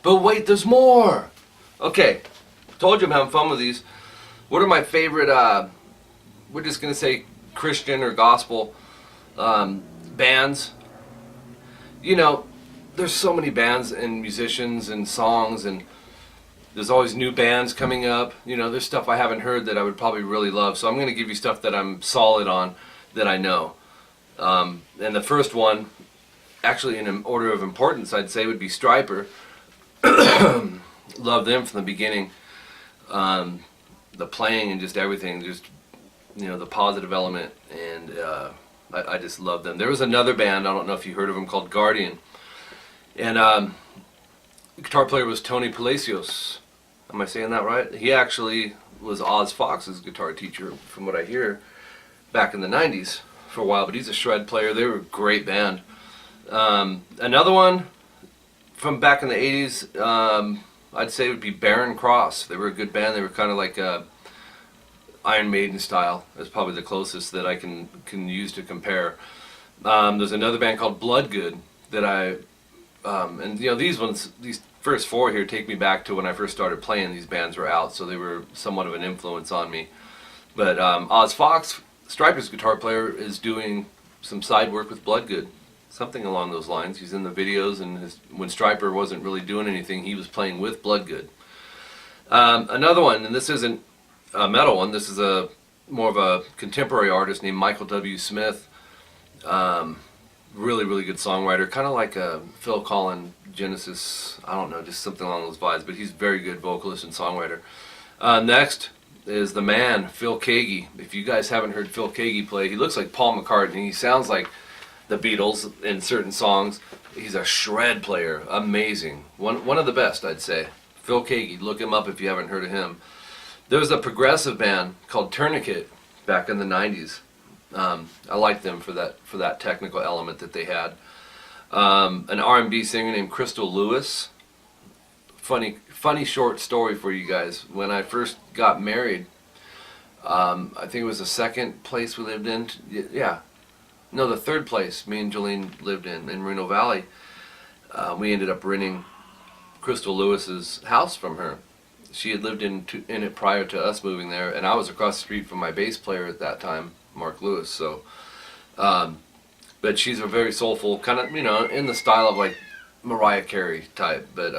But wait, there's more! Okay, told you I'm having fun with these. What are my favorite, we're just going to say Christian or gospel bands? You know, there's so many bands and musicians and songs, and there's always new bands coming up. You know, there's stuff I haven't heard that I would probably really love. So I'm going to give you stuff that I'm solid on, that I know. And the first one, actually in an order of importance, I'd say would be Stryper. Love them from the beginning. The playing and just everything, just, you know, the positive element, and I just love them. There was another band, I don't know if you heard of them, called Guardian, and the guitar player was Tony Palacios. Am I saying that right? He actually was Oz Fox's guitar teacher, from what I hear, back in the 90s for a while, but he's a shred player. They were a great band. Another one from back in the 80s, I'd say would be Barren Cross. They were a good band. They were kind of like Iron Maiden style. That's probably the closest that I can use to compare. There's another band called Bloodgood that and you know, these first four here take me back to when I first started playing. These bands were out, so they were somewhat of an influence on me. But Oz Fox, Stryper's guitar player, is doing some side work with Bloodgood, something along those lines. He's in the videos, and when Stryper wasn't really doing anything, he was playing with Bloodgood. Another one, and this isn't a metal one, this is more of a contemporary artist named Michael W. Smith. Really, really good songwriter, kind of like a Phil Collins, Genesis, I don't know, just something along those vibes, but he's a very good vocalist and songwriter. Next is the man, Phil Keaggy. If you guys haven't heard Phil Keaggy play, he looks like Paul McCartney. He sounds like the Beatles in certain songs. He's a shred player, amazing. One of the best, I'd say. Phil Keaggy, look him up if you haven't heard of him. There was a progressive band called Tourniquet back in the 90s. I liked them for that technical element that they had. An R&B singer named Crystal Lewis. Funny short story for you guys. When I first got married, I think it was the second place we lived in. Yeah, no, the third place me and Jolene lived in Reno Valley. We ended up renting Crystal Lewis's house from her. She had lived in it prior to us moving there, and I was across the street from my bass player at that time, Mark Lewis. So, but she's a very soulful, kind of, you know, in the style of like Mariah Carey type. But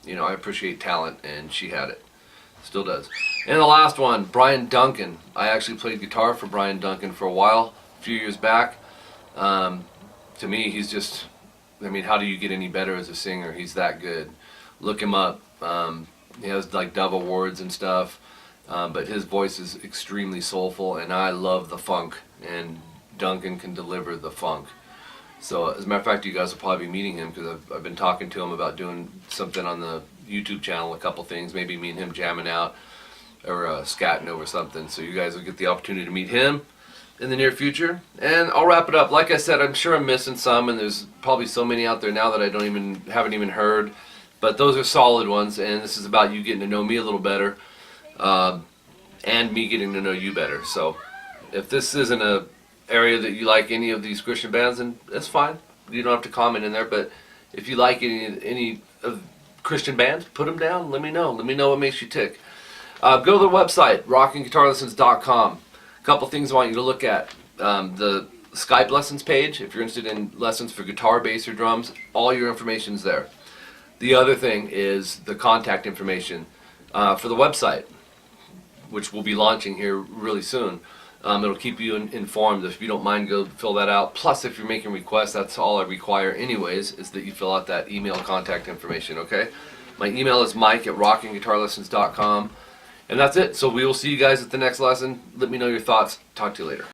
you know, I appreciate talent, and she had it, still does. And the last one, Brian Duncan. I actually played guitar for Brian Duncan for a while, a few years back. To me, he's just, I mean, how do you get any better as a singer? He's that good. Look him up. He has like Dove Awards and stuff, but his voice is extremely soulful, and I love the funk, and Duncan can deliver the funk. So as a matter of fact, you guys will probably be meeting him, because I've been talking to him about doing something on the YouTube channel, a couple things, maybe me and him jamming out or scatting over something. So you guys will get the opportunity to meet him in the near future. And I'll wrap it up. Like I said, I'm sure I'm missing some, and there's probably so many out there now that I haven't even heard. But those are solid ones, and this is about you getting to know me a little better, and me getting to know you better. So if this isn't a area that you like any of these Christian bands, then that's fine. You don't have to comment in there, but if you like any of Christian bands, put them down. Let me know. Let me know what makes you tick. Go to the website, rockinguitarlessons.com. A couple things I want you to look at. The Skype lessons page, if you're interested in lessons for guitar, bass, or drums, all your information's there. The other thing is the contact information for the website, which we'll be launching here really soon. It'll keep you informed. If you don't mind, go fill that out. Plus, if you're making requests, that's all I require anyways, is that you fill out that email contact information, okay? My email is mike@rockinguitarlessons.com. And that's it. So we will see you guys at the next lesson. Let me know your thoughts. Talk to you later.